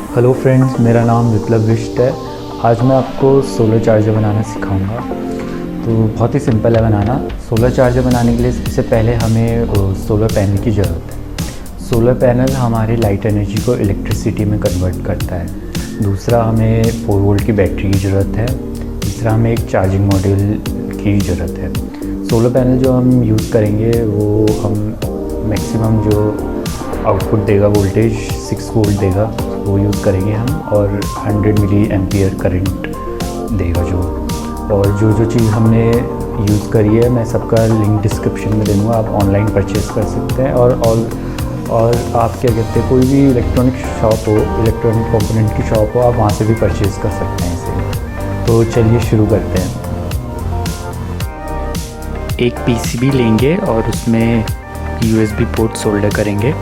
Hello friends, मेरा नाम विप्लव बिष्ट है। आज मैं आपको सोलर चार्जर बनाना सिखाऊंगा। तो बहुत ही सिंपल है बनाना। सोलर चार्जर बनाने के लिए सबसे पहले हमें सोलर पैनल की ज़रूरत है। सोलर पैनल हमारी लाइट एनर्जी को इलेक्ट्रिसिटी में कन्वर्ट करता है। दूसरा, हमें 4 वोल्ट की बैटरी की ज़रूरत है। तीसरा, हमें एक चार्जिंग मॉड्यूल की ज़रूरत है। सोलर पैनल जो हम यूज़ करेंगे वो हम मैक्सिमम जो आउटपुट देगा वोल्टेज 6 वोल्ट देगा, वो यूज़ करेंगे हम, और 100 मिली एम्पियर करंट देगा जो। और जो जो चीज़ हमने यूज़ करी है मैं सबका लिंक डिस्क्रिप्शन में दे दूँगा, आप ऑनलाइन परचेज़ कर सकते हैं। और आप क्या कहते हैं, कोई भी इलेक्ट्रॉनिक शॉप हो, इलेक्ट्रॉनिक कंपोनेंट की शॉप हो, आप वहाँ से भी परचेज़ कर सकते हैं इसे। तो चलिए शुरू करते हैं। एक पीसीबी लेंगे और उसमें यूएसबी पोर्ट सोल्डर करेंगे।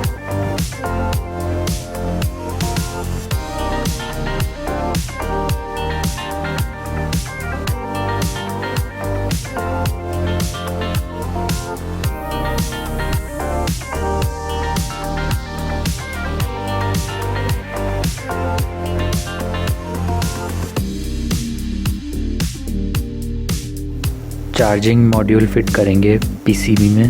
चार्जिंग मॉड्यूल फिट करेंगे पीसीबी में।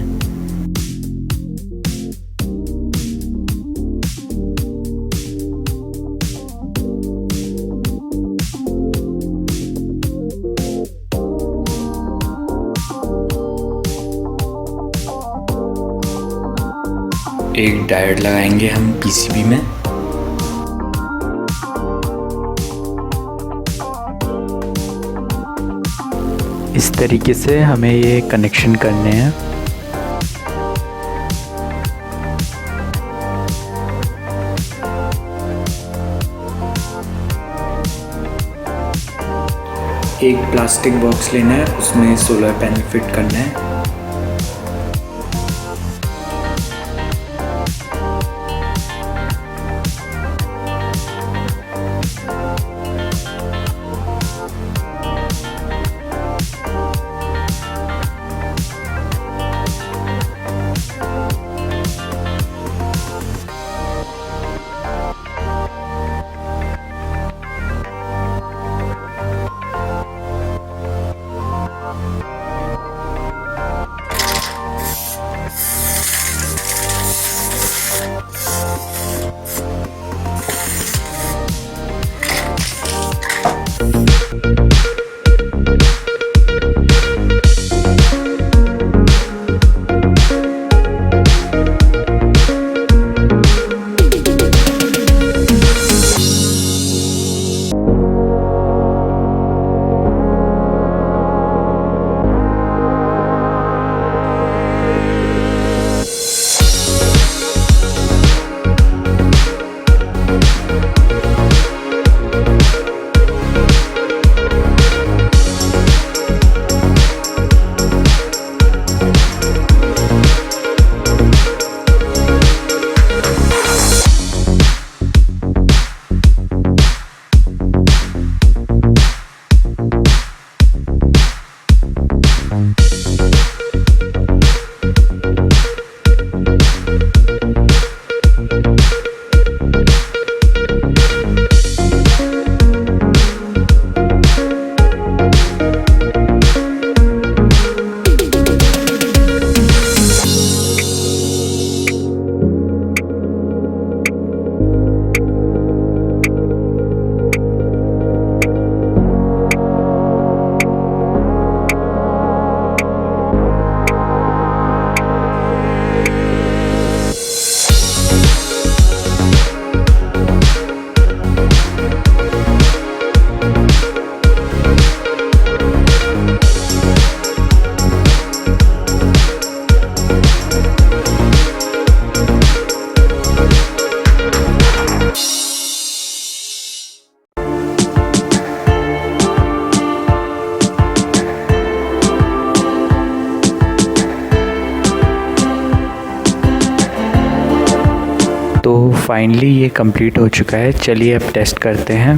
एक डायोड लगाएंगे हम पीसीबी में। इस तरीके से हमें ये कनेक्शन करने हैं। एक प्लास्टिक बॉक्स लेना है, उसमें सोलर पैनल फिट करना है। तो फाइनली ये कंप्लीट हो चुका है। चलिए अब टेस्ट करते हैं।